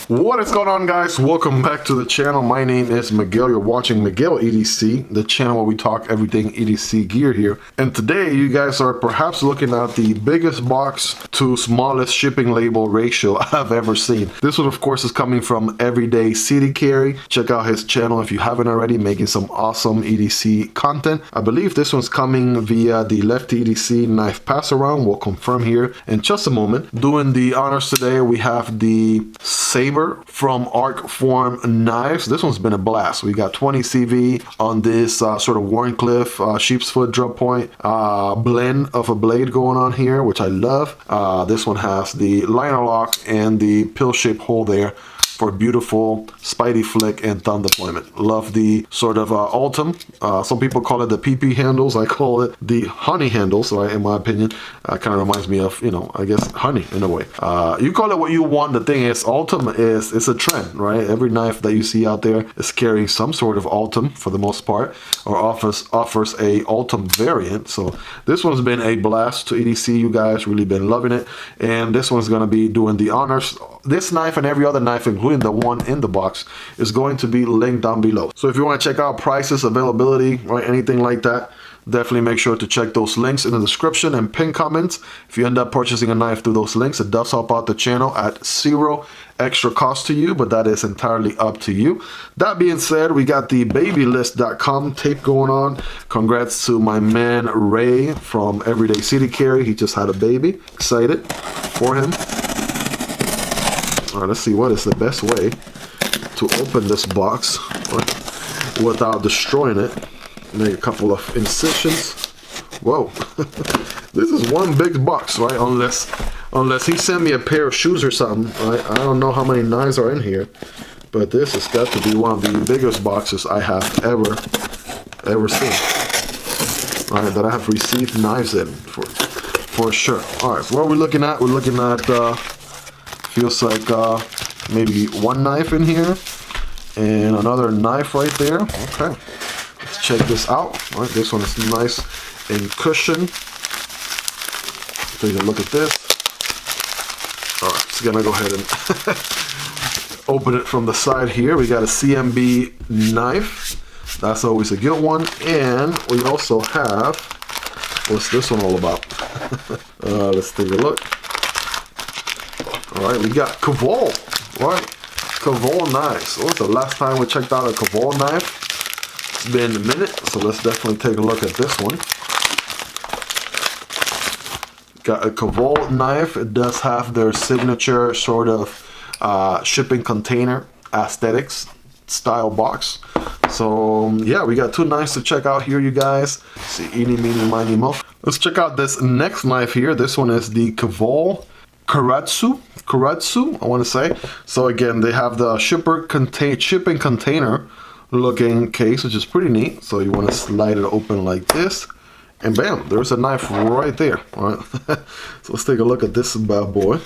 What is going on, guys? Welcome back to the channel. My name is Miguel. You're watching Miguel EDC, the channel where we talk everything EDC gear here. And today you guys are perhaps looking at the biggest box to smallest shipping label ratio I've ever seen. This one, of course, is coming from Everyday City Carry. Check out his channel if you haven't already, making some awesome EDC content. I believe this one's coming via the Lefty EDC knife pass around. We'll confirm here in just a moment. Doing the honors today, we have the Sabre from Arcform knives. This one's been a blast. We got 20 CV on this sort of Warncliffe sheep's foot drop point blend of a blade going on here, which I love. This one has the liner lock and the pill shaped hole there for beautiful Spidey flick and thumb deployment. Love the sort of ultim. Some people call it the PP handles. I call it the honey handles, right? In my opinion, kind of reminds me of, you know, I guess honey in a way. You call it what you want. The thing is, ultim is it's a trend, right? Every knife that you see out there is carrying some sort of ultim for the most part, or offers a ultim variant. So this one's been a blast to EDC. You guys really been loving it, and this one's gonna be doing the honors. This knife and every other knife, including the one in the box, is going to be linked down below. So if you want to check out prices, availability, or anything like that, definitely make sure to check those links in the description and pin comments. If you end up purchasing a knife through those links, it does help out the channel at zero extra cost to you, but that is entirely up to you. That being said, we got the babylist.com tape going on. Congrats to my man Ray from Everyday City Carry. He just had a baby. Excited for him. All right, let's see what is the best way to open this box without destroying it. Make a couple of incisions. Whoa, this is one big box, right? Unless he sent me a pair of shoes or something, right? I don't know how many knives are in here, but this has got to be one of the biggest boxes I have ever seen. All right, that I have received knives in for sure. All right, so what are we looking at? We're looking at feels like maybe one knife in here and another knife right there. Okay, let's check this out. All right, this one is nice and cushioned. Take a look at this. All right, just gonna go ahead and open it from the side here. We got a CMB knife. That's always a good one. And we also have, what's this one all about? Let's take a look. All right, we got Cavol, right? Cavol knives. What was the last time we checked out a Cavol knife? It's been a minute, so let's definitely take a look at this one. Got a Cavol knife. It does have their signature sort of shipping container aesthetics style box. So yeah, we got two knives to check out here, you guys. See, eeny, meeny, miny, mo. Let's check out this next knife here. This one is the Cavol Karasu, I want to say. So again, they have the shipping container looking case, which is pretty neat. So you want to slide it open like this, and bam, there's a knife right there. All right, so let's take a look at this bad boy.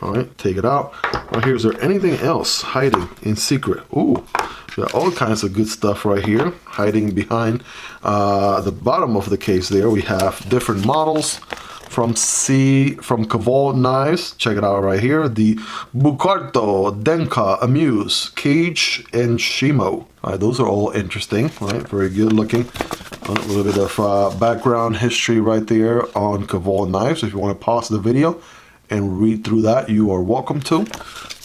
All right, take it out. Right here, is there anything else hiding in secret? Ooh, got all kinds of good stuff right here hiding behind the bottom of the case there. We have different models from Cavol knives. Check it out right here. The Bucarto, Denka, Amuse, Cage, and Shimo. All right, those are all interesting, right? Very good looking. A little bit of background history right there on Cavol knives. If you want to pause the video and read through that, you are welcome to.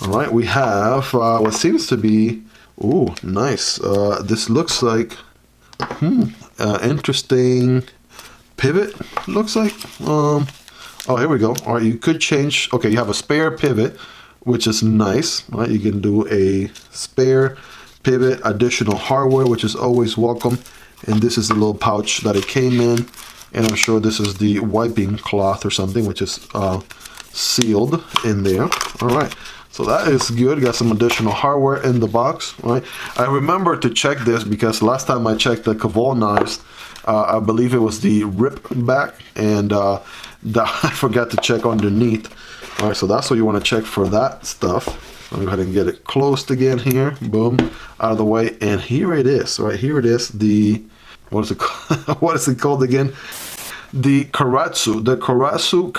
All right, we have what seems to be, ooh, nice. This looks like, interesting pivot, looks like. Oh, here we go. All right, you could change. Okay, you have a spare pivot, which is nice, right? You can do a spare pivot, additional hardware, which is always welcome. And this is the little pouch that it came in, and I'm sure this is the wiping cloth or something, which is sealed in there. All right, so that is good. Got some additional hardware in the box, right? I remember to check this because last time I checked the Cavol knives, I believe it was the rip back, and I forgot to check underneath. All right, so that's what you want to check for that stuff. I'll go ahead and get it closed again here. Boom, out of the way, and here it is. Right here it is. The what is it called? What is it called again? The Karasu. The Karasu.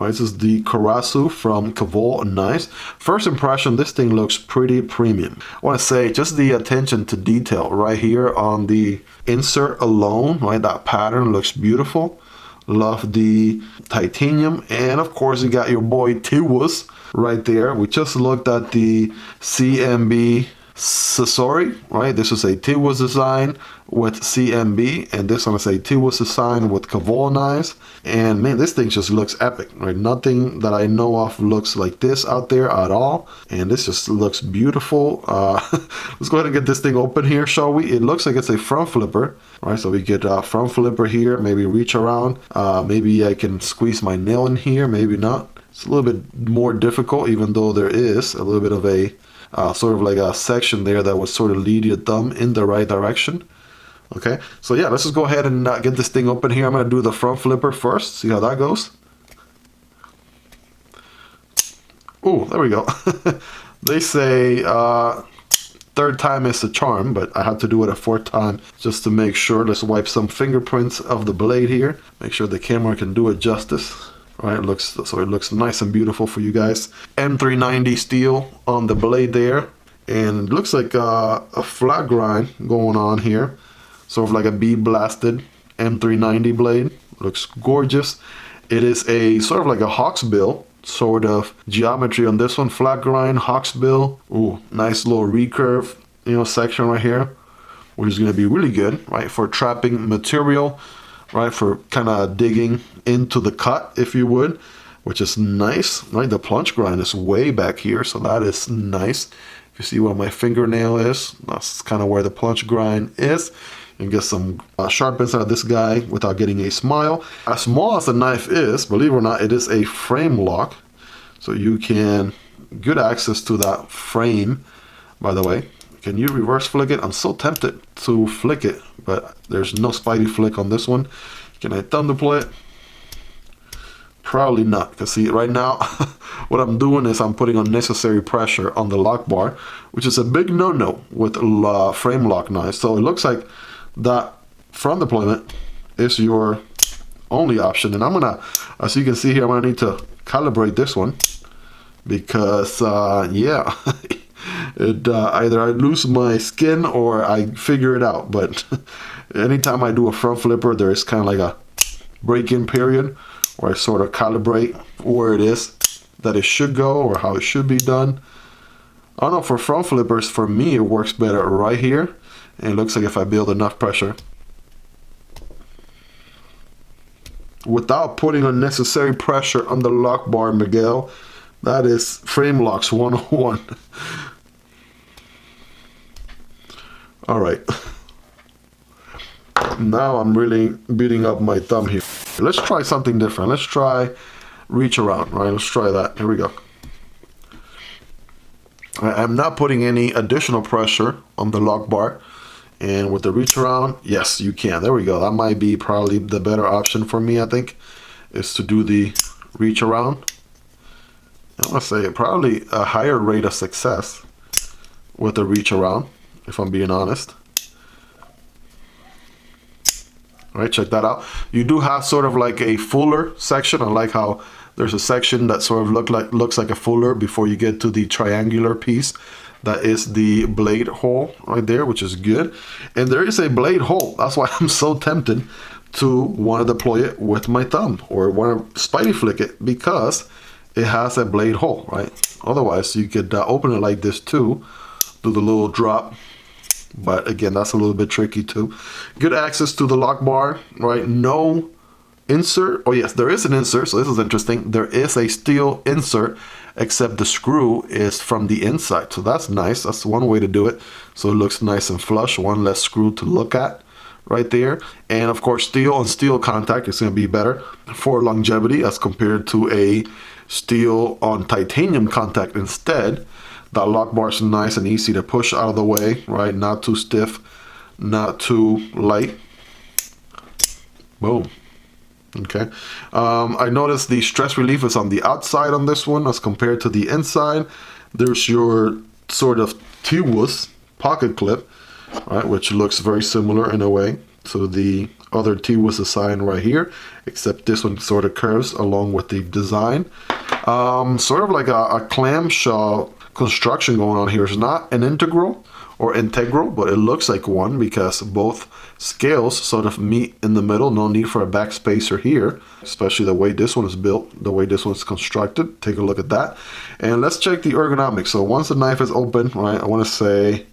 Right, this is the Karasu from Cavol. Nice. First impression, this thing looks pretty premium. I want to say just the attention to detail right here on the insert alone, right? That pattern looks beautiful. Love the titanium. And of course, you got your boy Tiwus right there. We just looked at the CMB Sasori, right? This is a Tiwus design with CMB, and this one is a Tiwus design with Cavol knives. And man, this thing just looks epic, right? Nothing that I know of looks like this out there at all, and this just looks beautiful. Let's go ahead and get this thing open here, shall we? It looks like it's a front flipper, right? So we get a front flipper here, maybe reach around. Maybe I can squeeze my nail in here, maybe not. It's a little bit more difficult, even though there is a little bit of a sort of like a section there that would sort of lead your thumb in the right direction. Okay, so yeah, let's just go ahead and get this thing open here. I'm going to do the front flipper first, see how that goes. Oh, there we go. They say third time is the charm, but I have to do it a fourth time just to make sure. Let's wipe some fingerprints of the blade here. Make sure the camera can do it justice. All right, it looks nice and beautiful for you guys. M390 steel on the blade there, and it looks like a flat grind going on here. Sort of like a bead blasted M390 blade. Looks gorgeous. It is a sort of like a hawksbill sort of geometry on this one. Flat grind, hawksbill. Ooh, nice little recurve, section right here, which is going to be really good, right, for trapping material, right, for kind of digging into the cut, if you would, which is nice, right? The plunge grind is way back here, so that is nice. If you see where my fingernail is, that's kind of where the plunge grind is. And get some sharpness out of this guy without getting a smile. As small as the knife is, believe it or not, it is a frame lock. So you can, good access to that frame, by the way. Can you reverse flick it? I'm so tempted to flick it, but there's no Spidey flick on this one. Can I thumb deploy it? Probably not, because see, right now, what I'm doing is I'm putting unnecessary pressure on the lock bar, which is a big no-no with frame lock knives. So it looks like that front deployment is your only option, and I'm gonna, as you can see here, I'm gonna need to calibrate this one because yeah, either I lose my skin or I figure it out. But anytime I do a front flipper, there is kind of like a break-in period where I sort of calibrate where it is that it should go or how it should be done. I don't know, for front flippers, for me it works better right here. And it looks like if I build enough pressure without putting unnecessary pressure on the lock bar, Miguel, that is frame locks 101. All right. Now I'm really beating up my thumb here. Let's try something different. Let's try reach around, right? Let's try that. Here we go. I'm not putting any additional pressure on the lock bar. And with the reach around, yes, you can. There we go. That might be probably the better option for me, I think, is to do the reach around. I must say probably a higher rate of success with the reach around, if I'm being honest. All right, check that out. You do have sort of like a fuller section. I like how there's a section that sort of looks like a fuller before you get to the triangular piece. That is the blade hole right there, which is good. And there is a blade hole. That's why I'm so tempted to want to deploy it with my thumb or want to Spidey flick it, because it has a blade hole, right? Otherwise, you could open it like this too, do the little drop. But again, that's a little bit tricky too. Good access to the lock bar, right? No insert. Oh yes, there is an insert, so this is interesting. There is a steel insert, except the screw is from the inside, so that's nice. That's one way to do it, so it looks nice and flush. One less screw to look at right there. And of course, steel on steel contact is going to be better for longevity as compared to a steel on titanium contact instead. That lock bar is nice and easy to push out of the way, right? Not too stiff, not too light. Boom. Okay. I noticed the stress relief is on the outside on this one as compared to the inside. There's your sort of Tiwus pocket clip, right, which looks very similar in a way to the other T-Wiz design right here, except this one sort of curves along with the design. Sort of like a clamshell construction going on here. It's not an integral, but it looks like one because both scales sort of meet in the middle. No need for a backspacer here, especially the way this one is built, the way this one's constructed. Take a look at that. And let's check the ergonomics. So once the knife is open, right, I want to say,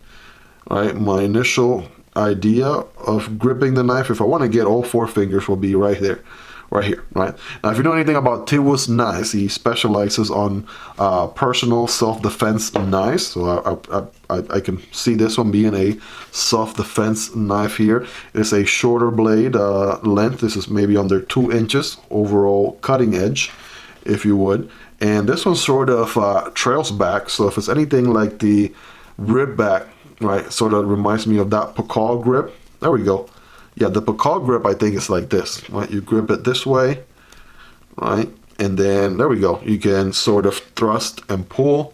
right, my initial idea of gripping the knife, if I want to get all 4 fingers, will be right there. Right here, right? Now, if you know anything about T-Wiz knives, he specializes on personal self-defense knives. So I can see this one being a self-defense knife here. It's a shorter blade length. This is maybe under 2 inches overall cutting edge, if you would. And this one sort of trails back. So if it's anything like the rib back, right, sort of reminds me of that Pikal grip. There we go. Yeah, the Pikal grip, I think, is like this, right? You grip it this way, right? And then, there we go. You can sort of thrust and pull,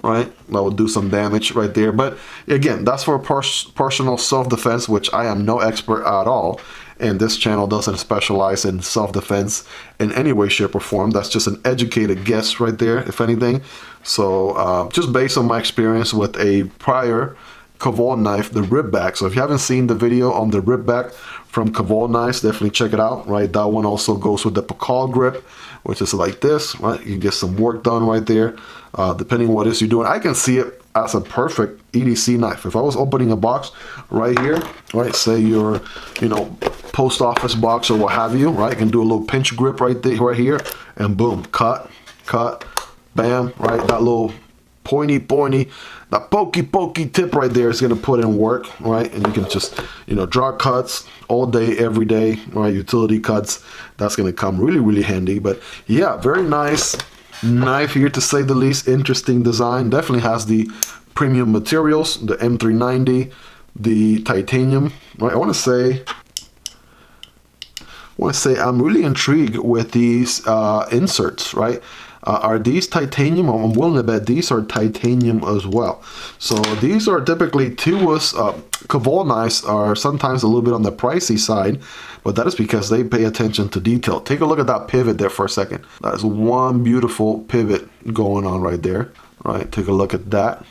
right? That will do some damage right there. But again, that's for personal self-defense, which I am no expert at all. And this channel doesn't specialize in self-defense in any way, shape, or form. That's just an educated guess right there, if anything. So just based on my experience with a prior Cavol knife, the rib back. So if you haven't seen the video on the rib back from Cavol knives, definitely check it out, right? That one also goes with the Pikal grip, which is like this, right? You can get some work done right there, depending what it is you're doing. I can see it as a perfect EDC knife. If I was opening a box right here, right, say your, you know, post office box or what have you, right? You can do a little pinch grip right there, right here, and boom, cut, bam, right? That little pointy, that pokey tip right there is going to put in work, right? And you can just, you know, draw cuts all day, every day, right? Utility cuts. That's going to come really handy. But yeah, very nice knife here, to say the least. Interesting design. Definitely has the premium materials, the M390, the titanium, right? I want to say I'm really intrigued with these inserts, right? Are these titanium? I'm willing to bet these are titanium as well. So these are typically T-Wiz Cavol knives are sometimes a little bit on the pricey side, but that is because they pay attention to detail. Take a look at that pivot there for a second. That is one beautiful pivot going on right there. Right, take a look at that.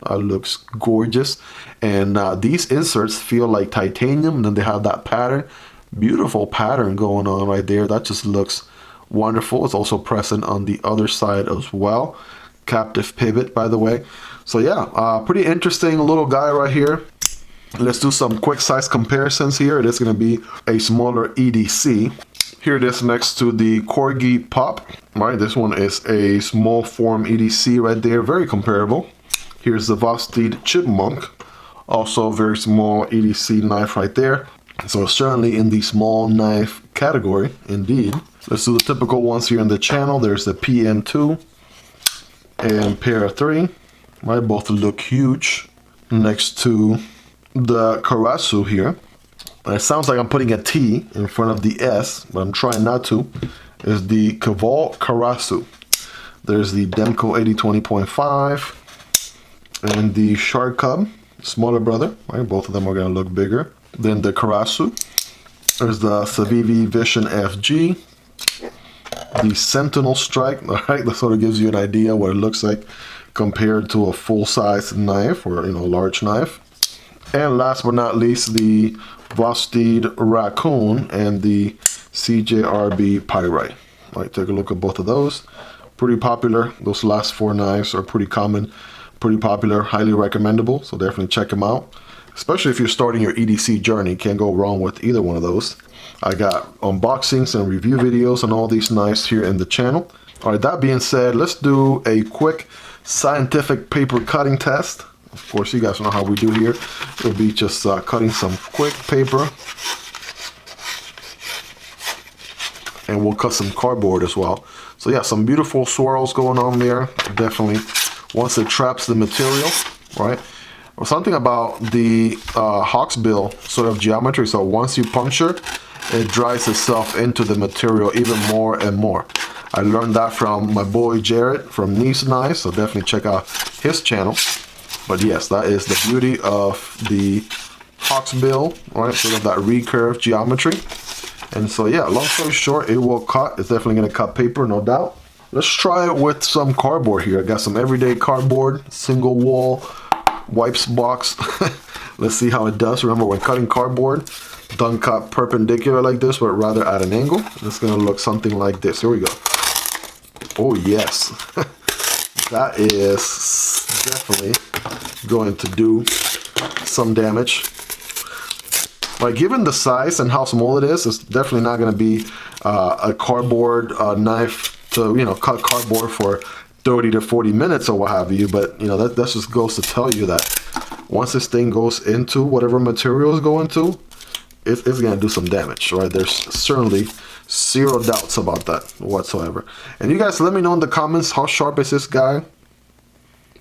That looks gorgeous. And these inserts feel like titanium, and then they have that pattern. Beautiful pattern going on right there. That just looks wonderful. It's also present on the other side as well. Captive pivot, by the way. So yeah, pretty interesting little guy right here. Let's do some quick size comparisons here. It is going to be a smaller EDC. Here it is next to the Corgi Pup, right? This one is a small form EDC right there, very comparable. Here's the Vosteed Chipmunk, also a very small EDC knife right there. So certainly in the small knife category, indeed. Let's do the typical ones here in the channel. There's the PN2 and Para 3, right? Both look huge. Next to the Karasu here. It sounds like I'm putting a T in front of the S, but I'm trying not to. Is the Cavol Karasu. There's the Demko AD 20.5 and the Shark Cub, smaller brother, right? Both of them are going to look bigger. Then the Karasu. There's the Civivi Vision FG. The Sentinel strike, all right? That sort of gives you an idea what it looks like compared to a full-size knife or, you know, large knife. And last but not least, the Vosteed Raccoon and the CJRB Pyrite. All right, take a look at both of those. Pretty popular. Those last 4 knives are pretty common, pretty popular, highly recommendable. So definitely check them out. Especially if you're starting your EDC journey, can't go wrong with either one of those. I got unboxings and review videos on all these knives here in the channel. All right, that being said, let's do a quick scientific paper cutting test. Of course, you guys know how we do here. It'll be just cutting some quick paper. And we'll cut some cardboard as well. So yeah, some beautiful swirls going on there. Definitely, once it traps the material, right? Or something about the hawksbill sort of geometry. So once you puncture, it dries itself into the material even more and more. I learned that from my boy Jared from Nice Knives, so definitely check out his channel. But yes, that is the beauty of the hawksbill, right? Sort of that recurve geometry. And so yeah, long story short, it will cut. It's definitely gonna cut paper, no doubt. Let's try it with some cardboard here. I got some everyday cardboard, single wall wipes box. Let's see how it does. Remember, when cutting cardboard, don't cut perpendicular like this, but rather at an angle. It's gonna look something like this. Here we go. Oh yes, that is definitely going to do some damage. Like, given the size and how small it is, it's definitely not going to be a cardboard knife to, you know, cut cardboard for 30 to 40 minutes or what have you. But, you know, that just goes to tell you that once this thing goes into whatever material is going to, it's going to do some damage, right? There's certainly zero doubts about that whatsoever. And you guys let me know in the comments, how sharp is this guy?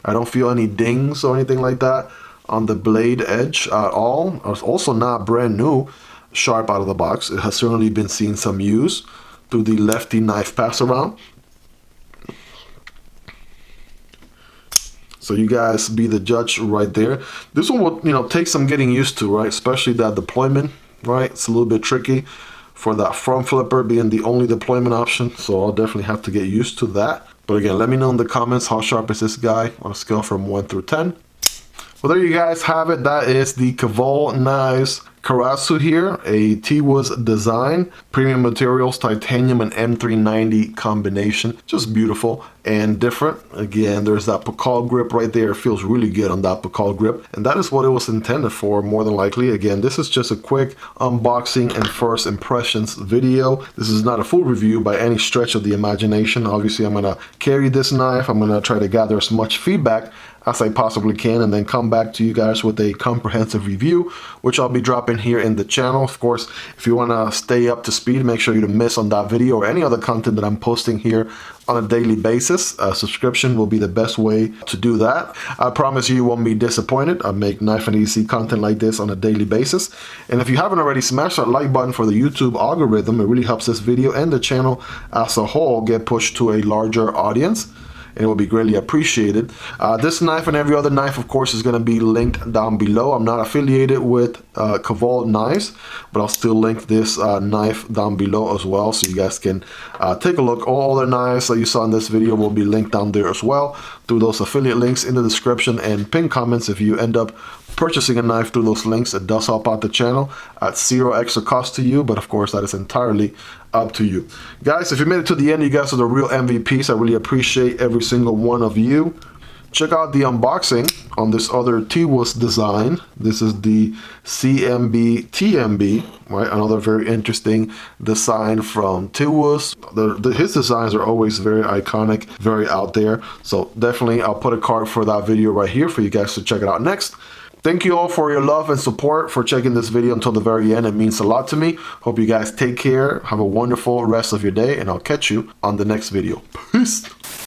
I don't feel any dings or anything like that on the blade edge at all. It's also not brand new sharp out of the box. It has certainly been seeing some use through the lefty knife pass around. So you guys be the judge right there. This one will, you know, take some getting used to, right? Especially that deployment, right? It's a little bit tricky for that front flipper being the only deployment option. So I'll definitely have to get used to that. But again, let me know in the comments, how sharp is this guy on a scale from 1 through 10. Well, there you guys have it. That is the Cavol Karasu here, a T-Woods design, premium materials, titanium and M390 combination. Just beautiful and different. Again, there's that Pikal grip right there. It feels really good on that Pikal grip. And that is what it was intended for, more than likely. Again, this is just a quick unboxing and first impressions video. This is not a full review by any stretch of the imagination. Obviously, I'm gonna carry this knife. I'm gonna try to gather as much feedback as I possibly can, and then come back to you guys with a comprehensive review, which I'll be dropping here in the channel. Of course, if you want to stay up to speed, make sure you don't miss on that video or any other content that I'm posting here on a daily basis. A subscription will be the best way to do that. I promise you won't be disappointed. I make knife and EDC content like this on a daily basis. And if you haven't already, smash that like button for the YouTube algorithm. It really helps this video and the channel as a whole get pushed to a larger audience, and it will be greatly appreciated. This knife and every other knife, of course, is going to be linked down below. I'm not affiliated with Cavol knives, but I'll still link this knife down below as well, so you guys can take a look. All the knives that you saw in this video will be linked down there as well through those affiliate links in the description and pinned comments. If you end up purchasing a knife through those links, it does help out the channel at zero extra cost to you, but of course that is entirely up to you. Guys, if you made it to the end, you guys are the real MVPs. I really appreciate every single one of you. Check out the unboxing on this other T-Woods design. This is the CMB TMB, right? Another very interesting design from T-Woods. His designs are always very iconic, very out there. So definitely I'll put a card for that video right here for you guys to check it out next. Thank you all for your love and support, for checking this video until the very end. It means a lot to me. Hope you guys take care. Have a wonderful rest of your day, and I'll catch you on the next video. Peace.